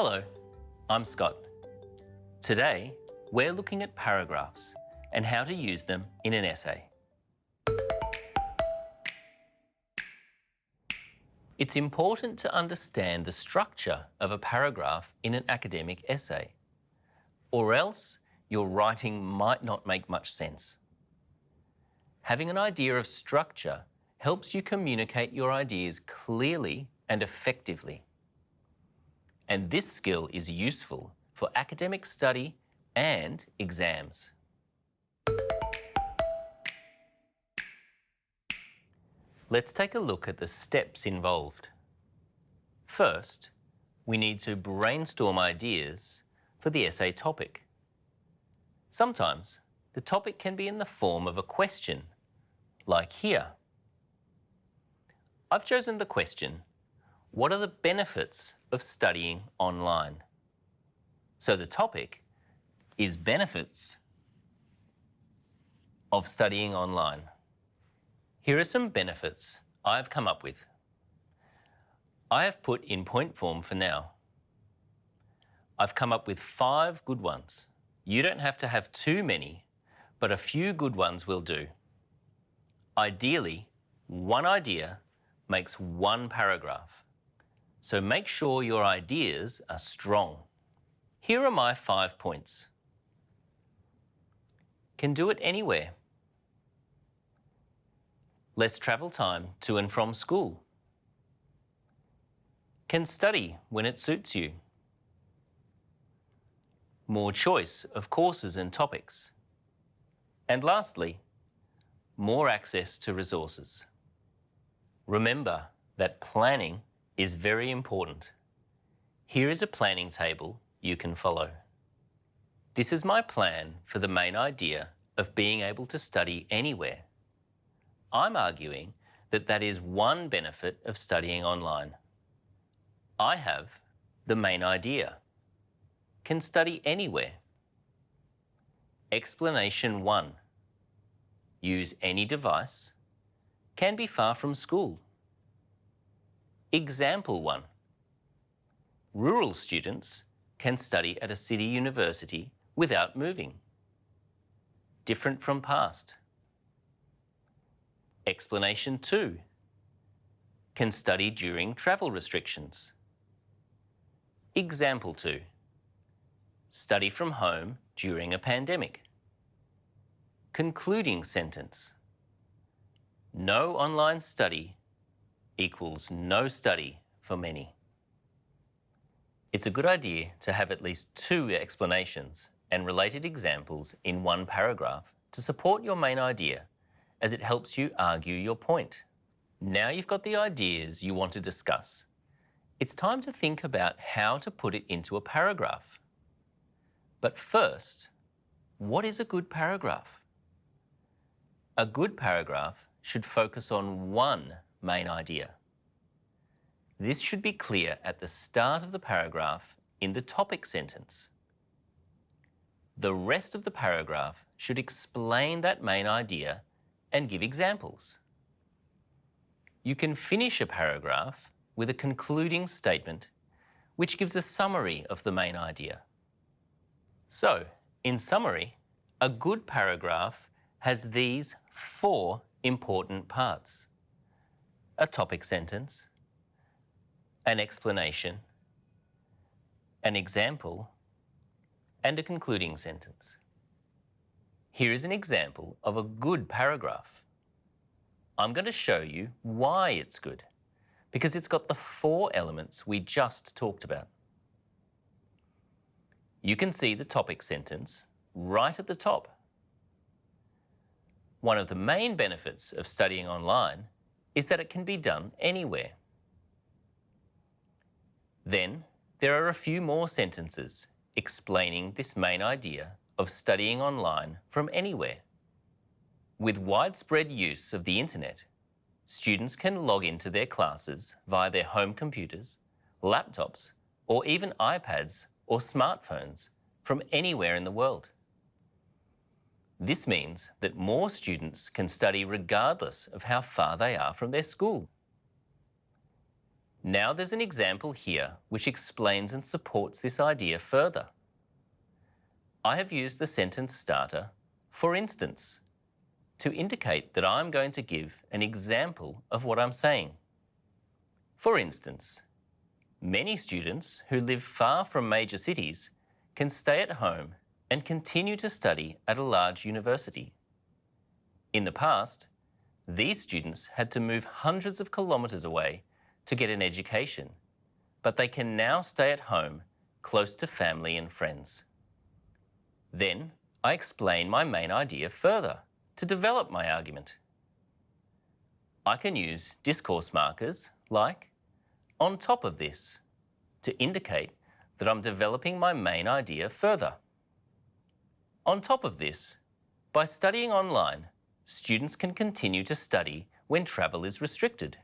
Hello, I'm Scott. Today, we're looking at paragraphs and how to use them in an essay. It's important to understand the structure of a paragraph in an academic essay, or else your writing might not make much sense. Having an idea of structure helps you communicate your ideas clearly and effectively. And this skill is useful for academic study and exams. Let's take a look at the steps involved. First, we need to brainstorm ideas for the essay topic. Sometimes the topic can be in the form of a question, like here. I've chosen the question, what are the benefits of studying online? So the topic is benefits of studying online. Here are some benefits I've come up with. I have put in point form for now. I've come up with 5 good ones. You don't have to have too many, but a few good ones will do. Ideally, one idea makes one paragraph. So make sure your ideas are strong. Here are my 5 points. Can do it anywhere. Less travel time to and from school. Can study when it suits you. More choice of courses and topics. And lastly, more access to resources. Remember that planning is very important. Here is a planning table you can follow. This is my plan for the main idea of being able to study anywhere. I'm arguing that that is one benefit of studying online. I have the main idea. Can study anywhere. Explanation 1. Use any device. Can be far from school. Example 1. Rural students can study at a city university without moving. Different from past. Explanation 2. Can study during travel restrictions. Example 2. Study from home during a pandemic. Concluding sentence. No online study equals no study for many. It's a good idea to have at least 2 explanations and related examples in one paragraph to support your main idea, as it helps you argue your point. Now you've got the ideas you want to discuss. It's time to think about how to put it into a paragraph. But first, what is a good paragraph? A good paragraph should focus on one main idea. This should be clear at the start of the paragraph in the topic sentence. The rest of the paragraph should explain that main idea and give examples. You can finish a paragraph with a concluding statement which gives a summary of the main idea. So, in summary, a good paragraph has these 4 important parts: a topic sentence, an explanation, an example, and a concluding sentence. Here is an example of a good paragraph. I'm going to show you why it's good, because it's got the 4 elements we just talked about. You can see the topic sentence right at the top. One of the main benefits of studying online is that it can be done anywhere. Then there are a few more sentences explaining this main idea of studying online from anywhere. With widespread use of the internet, students can log into their classes via their home computers, laptops, or even iPads or smartphones from anywhere in the world. This means that more students can study regardless of how far they are from their school. Now there's an example here which explains and supports this idea further. I have used the sentence starter, for instance, to indicate that I'm going to give an example of what I'm saying. For instance, many students who live far from major cities can stay at home and continue to study at a large university. In the past, these students had to move hundreds of kilometres away to get an education, but they can now stay at home close to family and friends. Then I explain my main idea further to develop my argument. I can use discourse markers like on top of this to indicate that I'm developing my main idea further. On top of this, by studying online, students can continue to study when travel is restricted.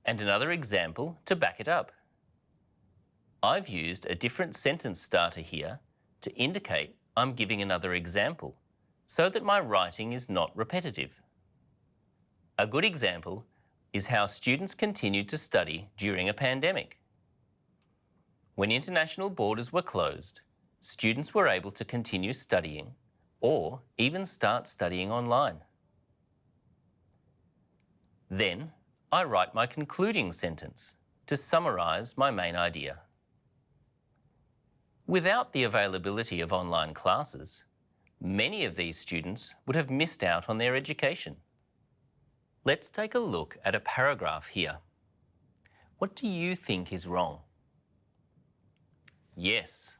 And another example to back it up. I've used a different sentence starter here to indicate I'm giving another example so that my writing is not repetitive. A good example is how students continued to study during a pandemic. When international borders were closed, students were able to continue studying or even start studying online. Then I write my concluding sentence to summarise my main idea. Without the availability of online classes, many of these students would have missed out on their education. Let's take a look at a paragraph here. What do you think is wrong? Yes,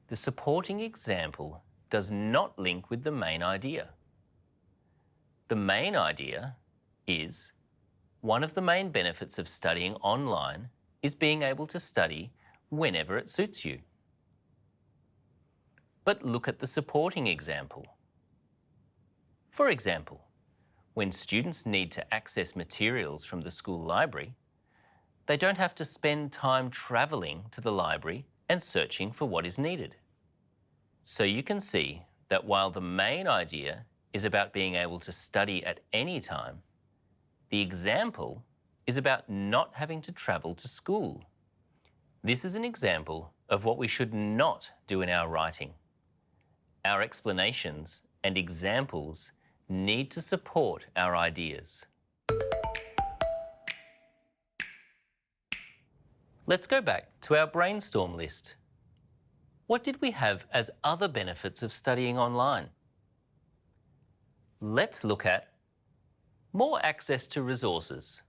the supporting example does not link with the main idea. The main idea is one of the main benefits of studying online is being able to study whenever it suits you. But look at the supporting example. For example, when students need to access materials from the school library, they don't have to spend time travelling to the library and searching for what is needed. So you can see that while the main idea is about being able to study at any time, the example is about not having to travel to school. This is an example of what we should not do in our writing. Our explanations and examples need to support our ideas. Let's go back to our brainstorm list. What did we have as other benefits of studying online? Let's look at more access to resources.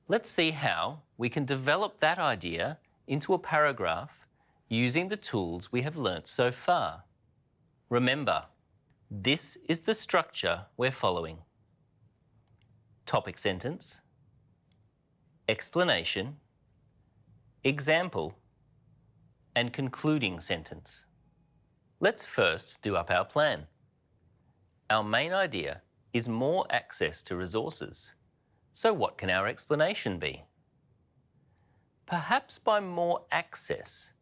Let's see how we can develop that idea into a paragraph using the tools we have learnt so far. Remember, this is the structure we're following. Topic sentence, explanation, example, and concluding sentence. Let's first do up our plan. Our main idea is more access to resources. So what can our explanation be? Perhaps by more access,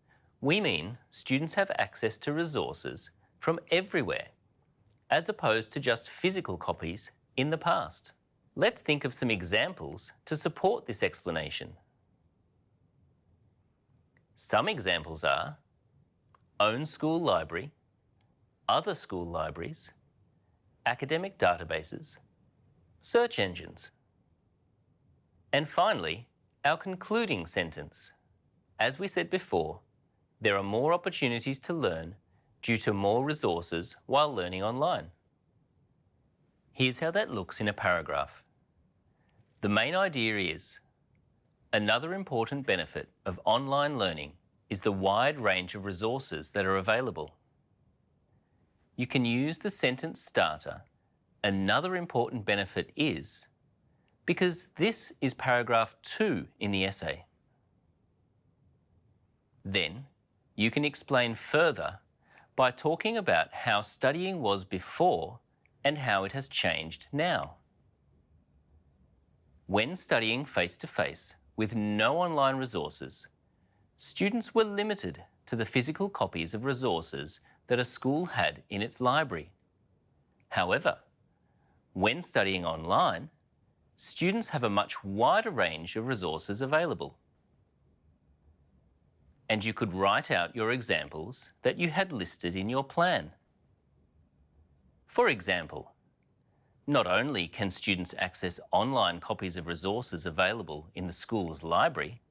we mean students have access to resources from everywhere, as opposed to just physical copies in the past. Let's think of some examples to support this explanation. Some examples are own school library, other school libraries, academic databases, search engines. And finally, our concluding sentence. As we said before, there are more opportunities to learn due to more resources while learning online. Here's how that looks in a paragraph. The main idea is, another important benefit of online learning is the wide range of resources that are available. You can use the sentence starter, another important benefit is, because this is paragraph 2 in the essay. Then you can explain further by talking about how studying was before and how it has changed now. When studying face-to-face with no online resources, students were limited to the physical copies of resources that a school had in its library. However, when studying online, students have a much wider range of resources available. And you could write out your examples that you had listed in your plan. For example, not only can students access online copies of resources available in the school's library,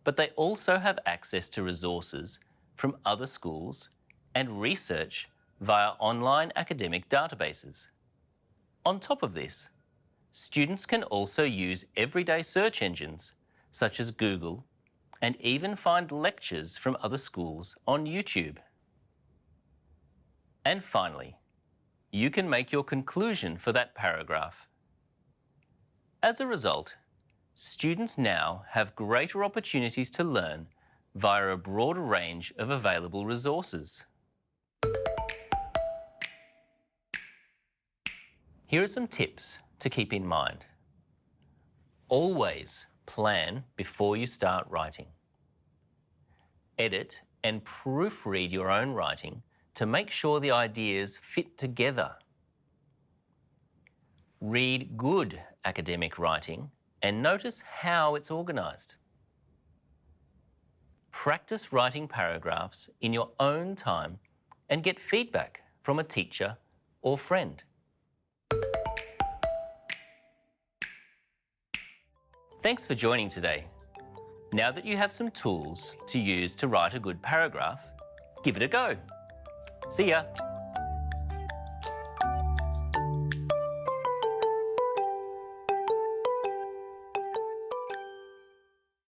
but they also have access to resources from other schools and research via online academic databases. On top of this, students can also use everyday search engines such as Google and even find lectures from other schools on YouTube. And finally, you can make your conclusion for that paragraph. As a result, students now have greater opportunities to learn via a broader range of available resources. Here are some tips to keep in mind. Always plan before you start writing. Edit and proofread your own writing to make sure the ideas fit together. Read good academic writing and notice how it's organised. Practice writing paragraphs in your own time and get feedback from a teacher or friend. Thanks for joining today. Now that you have some tools to use to write a good paragraph, give it a go. See ya.